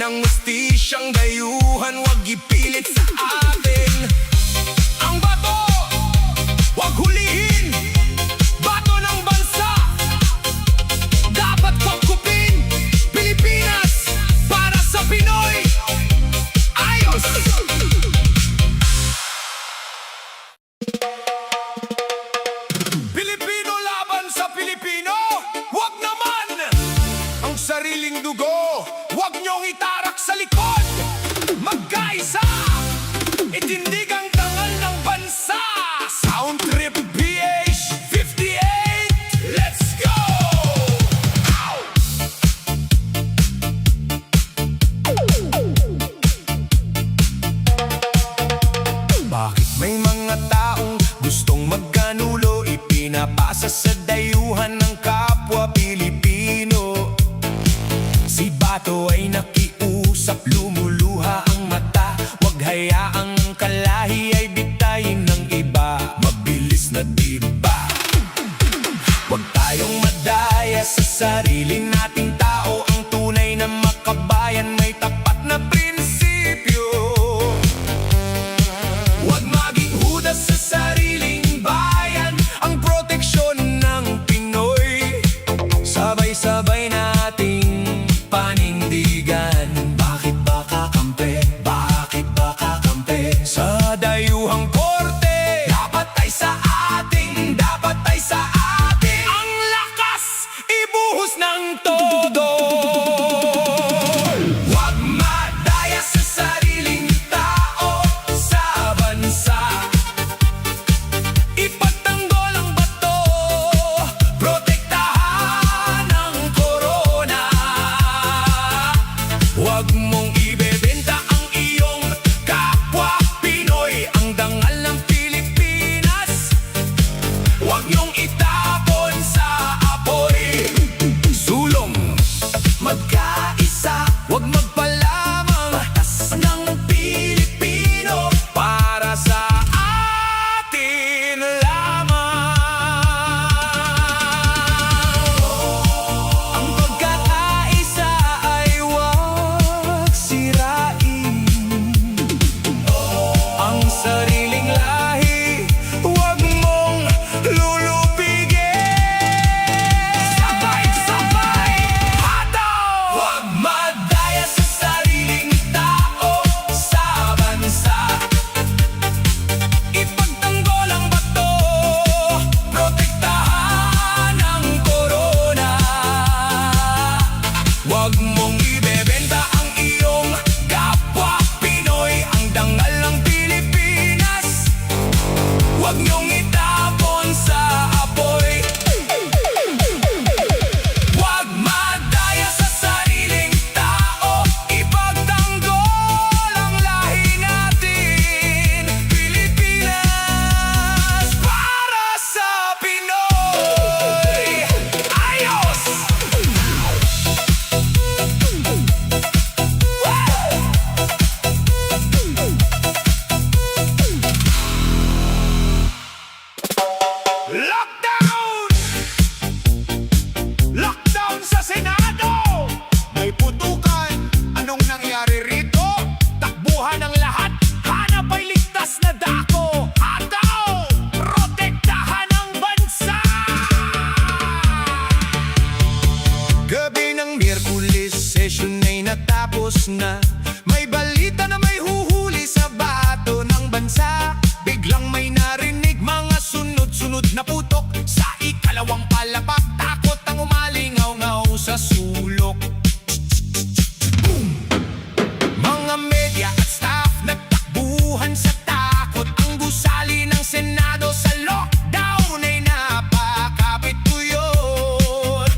ng hustisyang dayuhan, wag ipilit sa atin. Ang bato, wag hulihin. Bato ng bansa, dapat kukupin. Pilipinas, para sa Pinoy. Ayos! Pilipino laban sa Pilipino, wag naman! Ang sariling dugo, wag niyong itarak sa likod. Magkaisa, itindig ang dangal ng bansa. Sound Trip PH58, let's go! Ow! Bakit may mga taong gustong magkanulo, ipinapasa sa dayuhan ng kapwa Pilipino? Si Bato ay nakiusap, lumuluha ang mata. Wag hayaang kalahi ay bitayin ng iba. Mabilis na diba? Wag tayong madaya sa sarili nating tao. Ang tunay na makabayan may tapat na prinsipyo. Wag maging hudas sa sariling bayan. Ang proteksyon ng Pinoy, sabay-sabay nating panindigan. Bakit ba kakampi? Bakit ba kakampi? Sa dayuhang korte, dapat ay sa ating, dapat ay sa ating. Ang lakas, ibuhos ng todo. Huwag madaya sa sariling tao, sa bansa. Ipagtanggol ang bato, protektahan ang korona. Huwag mong ibebenta ang iyong kapwa Pinoy, ang dangal ng Pilipinas. Huwag niyong itapon sa apoy. Sulong, magkaisa, huwag magpalamang. Batas ng Pilipino, para sa atin lamang. Ang pagkakaisa ay huwag sirain. Ang sariling lahi, huwag mong lulupigin. Sabay-sabay, hataw! Huwag madaya sa sariling tao, sa bansa. Ipagtanggol ang bato, protektahan ang korona. Huwag mong ibebenta ang iyong kapwa Pinoy, ang dangal ng Pilipinas. Huwag niyong itapon sa apoy. Huwag madaya sa sariling tao, ipagtanggol ang lahi natin. Pilipinas, para sa Pinoy. Ayos! Lockdown! Lockdown sa Senado! May putukan, anong nangyari rito? Takbuhan ang lahat, hanap ay ligtas na dako. Hataw! Protektahan ang bansa! Gabi ng Miyerkules, session ay natapos na. May balita na may huhuli sa bato ng bansa. Biglang may narinig mga sunod-sunod na putok. Sa ikalawang palapag, takot ang umalingaw-ngaw sa sulok. Boom! Mga media at staff nagtakbuhan sa takot. Ang gusali ng Senado sa lockdown ay napakapituyot.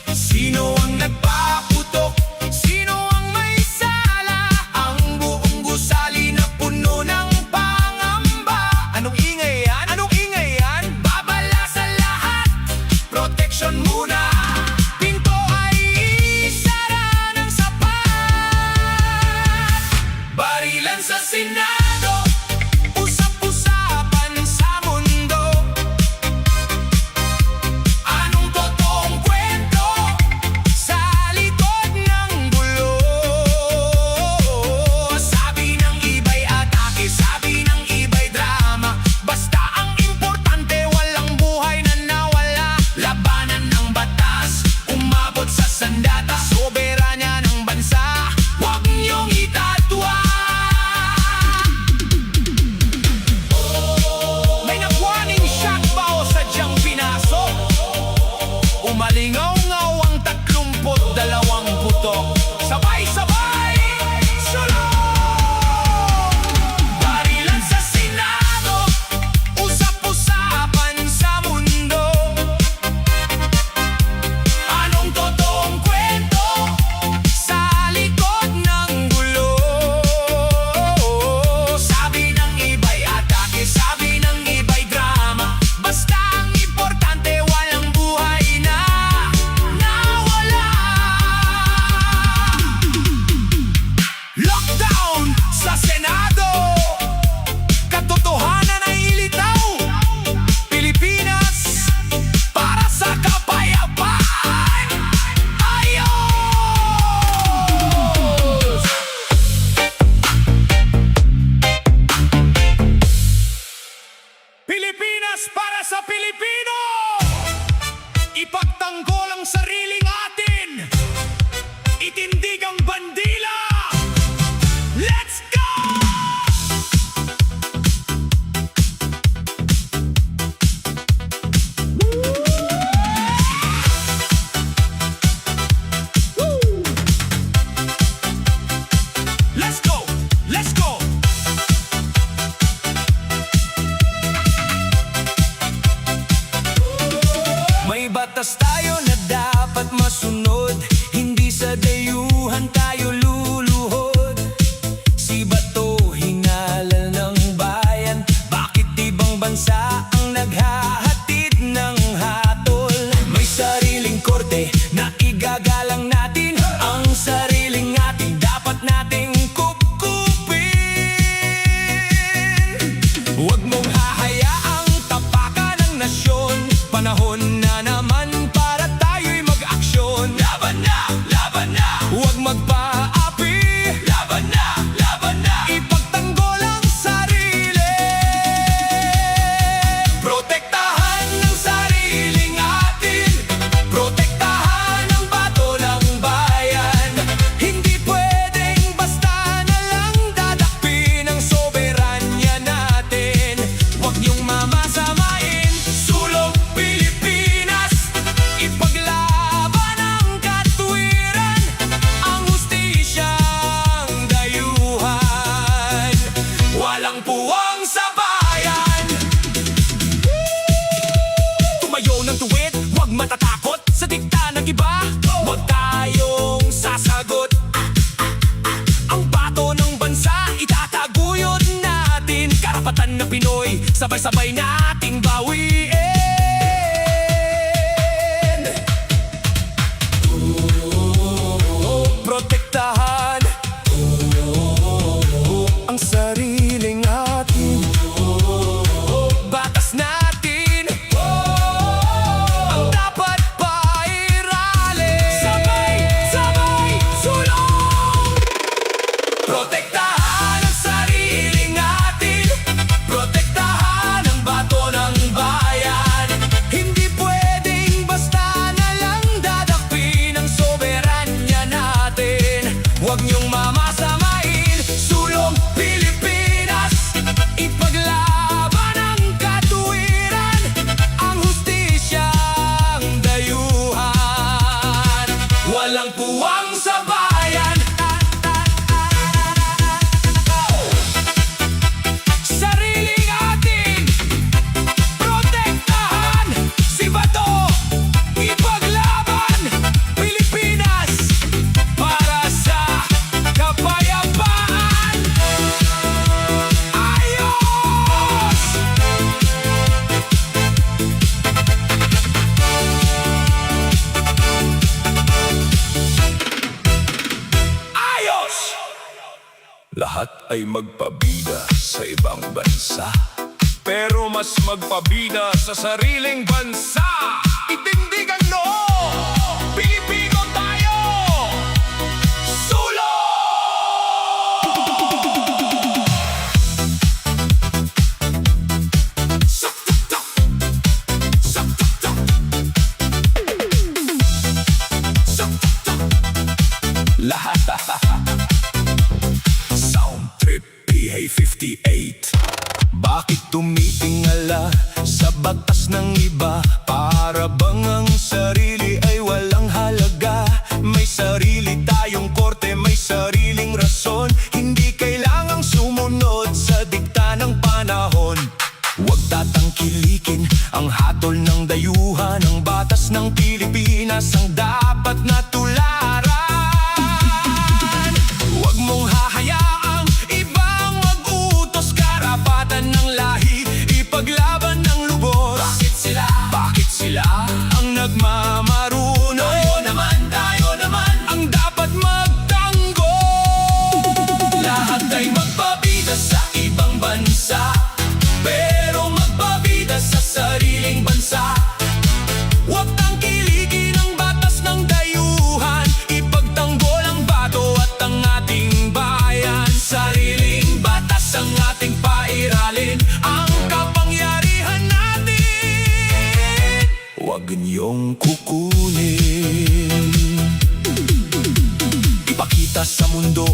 Sino ang nagpaputok? Sino ang may sala? Ang buong data, soberanya ng bansa, huwag niyong itatwa. May nagwaning shock ba o sadyang pinasok? Umalingaw-ngaw ang 32 putok. Sabay-sabay, sulong! Barilan sa Senado, usap-usapan sa mundo. Anong totoong kwento sa likod ng gulo? Sabi ng iba'y atake, sabi ng iba'y drama. Basta ang importante, walang buhay na nawala. Lockdown sa Senado, katotohanan ay ilitaw. Pilipinas para sa kapayapaan. Ayos! Pilipinas para sa Pilipino! Ipagtanggol ang sariling atin! Itindig ang bandila! Let's go! Let's go! Let's go! May batas tayo na dapat masunod, hindi sa dayuhan tayo luluhod. Si Bato hinala ng bayan, bakit ibang bansa ang naghahatid ng hatol? May sariling korte na igagalang natin, ang sariling atin dapat nating kupkupin. Huwag mong hahayaang tapakan ng nasyon, panahon na naman para tayo'y mag-aksyon. Laban na! Laban na! Huwag magpaapi! Laban na! Laban na! Ipagtanggol ang sarili! Protektahan ng sariling atin, protektahan ang bato ng bayan. Hindi pwedeng basta na lang dadakpin ang soberanya natin. Huwag niyong mamasamain, sulong Pilipinas. Ipaglaban ang katwiran, ang hustisyang dayuhan. Walang puwang sa bayan. Tumayo ng tuwid, huwag matatakot sa dikta ng iba. Huwag tayong sasagot. Ang bato ng bansa, itataguyod natin. Karapatan ng Pinoy, sabay-sabay nating bawiin. Protektahan ang sariling atin, batas natin ang dapat pairalin. Sabay-sabay, sulong! Protektahan ang sariling atin, protektahan ang bato ng bayan. Hindi pwedeng basta na lang dadakpin ang soberanya natin. Huwag niyong mamasamain, sulong Pilipinas. Ipaglaban ang katwiran, ang hustisyang dayuhan. Walang puwang sa bayan. Sariling atin, protektahan. Si Bato, ipaglaban. Pilipinas para sa kapayapaan. Ayos! Ayos! Lahat ay magpabida sa ibang bansa, pero mas magpabida sa sariling bansa. Itindig ang noo! Pilipino tayo! Sulong! lahat. Sound Trip PA58. Bakit tumitingala sa batas ng iba? Para bang ang sarili ay walang halaga? May sarili tayong korte, may sariling rason. Hindi kailangang sumunod sa dikta ng panahon. Huwag tatangkilikin ang hatol ng dayuhan. Ang batas ng Pilipinas ang dapat na tularan. Huwag mong hahayaang ibang mag-utos. Karapatan ng lahi, ipaglaban ng lubos. Bakit sila ang nagmamaruno? Tayo naman ang dapat magtanggol. Lahat ay magpabida sa ibang bansa, pero magpabida sa sariling bansa. Huwag tangkilikin ang batas ng dayuhan. Ipagtanggol ang bato at ang ating bayan. Sariling batas ang ating pairalin, ang kapangyarihan natin. Huwag niyong kukunin. Ipakita sa mundo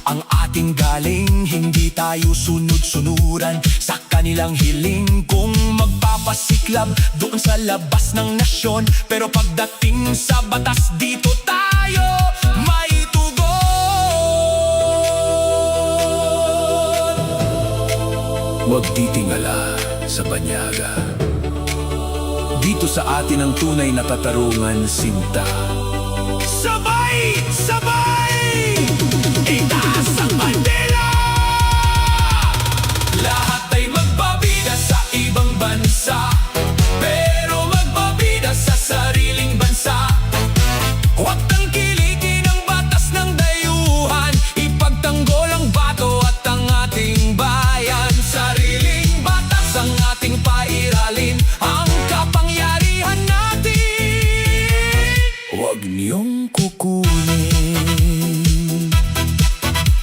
ang ating galing. Hindi tayo sunod-sunuran sa kanilang hiling. Kung magpapasiklab doon sa labas ng nasyon, pero pagdating sa batas, dito tayo may tugon. Huwag titingala sa banyaga. Dito sa atin ang tunay na katarungan, sinta. Sabay! Sabay! Itaas ang bandera! Lahat ay magpabida sa ibang bansa, pero magpabida sa sariling bansa. Huwag tangkilikin ang batas ng dayuhan. Ipagtanggol ang bato at ang ating bayan. Sariling batas ang ating pairalin, ang kapangyarihan natin. Huwag niyong kukunin.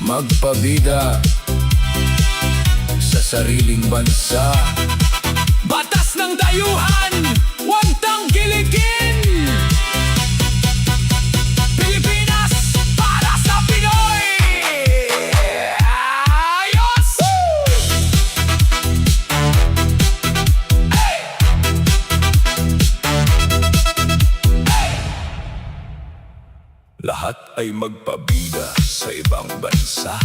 Magpabida sa sariling bansa. Batas ng dayuhan, huwag tangkilikin. Pilipinas para sa Pinoy. Ayos! Hey! Lahat ay magpabida sa ibang bansa,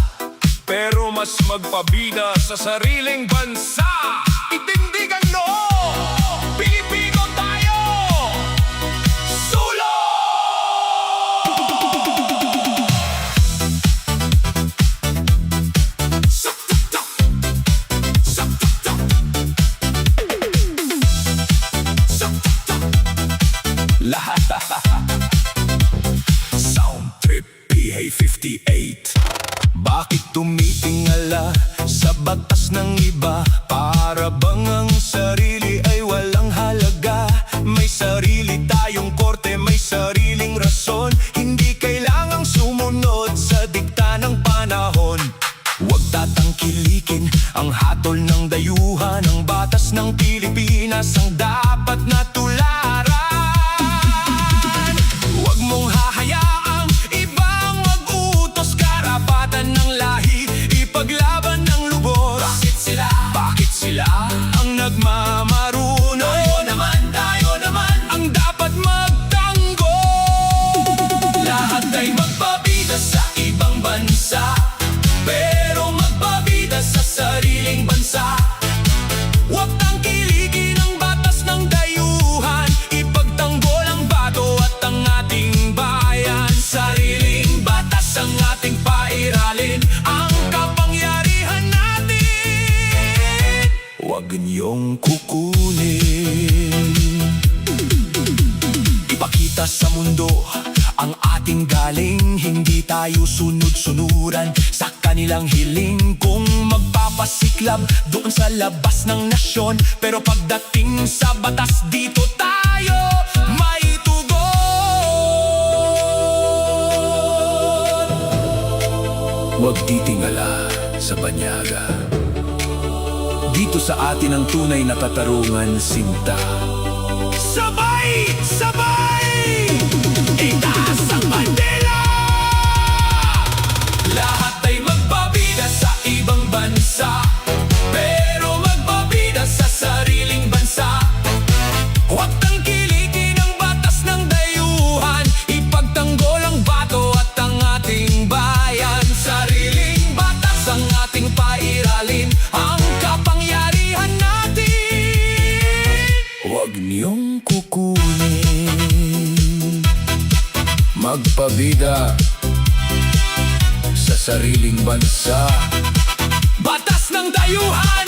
pero mas magpabida sa sariling bansa. Itindigan noo, Pilipino tayo! Sulong! Lahat. Sound Trip PA58. Bakit tumitingala sa batas ng iba? Para bang ang sarili ay walang halaga? May sarili tayong korte, may sariling rason. Hindi kailangang sumunod sa dikta ng panahon. Huwag tatangkilikin ang hatol ng dayuhan. Ang batas ng Pilipinas ang dapat na tularan. Huwag mong hahayaang ibang mag-utos. Karapatan ng lahi, ipaglaban ng lubos. Bakit sila ang nagmamaruno? Tayo naman ang dapat magtanggol. Lahat ay magpabida sa ibang bansa, pero magpabida sa sariling bansa. Huwag tangkilikin ang batas ng dayuhan. Ipagtanggol ang bato at ang ating bayan. Sariling batas ang ating pairalin, ang kapangyarihan natin. Huwag niyong kukunin. Ipakita sa mundo ang ating galing. Hindi tayo sunod-sunuran sa kanilang hiling. Kung magpapasiklab doon sa labas ng nasyon, pero pagdating sa batas, dito tayo may tugon. Huwag titingala sa banyaga. Dito sa atin ang tunay na katarungan, sinta. Sabay! Sabay! Itaas ang bandera! sariling bansa. Batas ng dayuhan,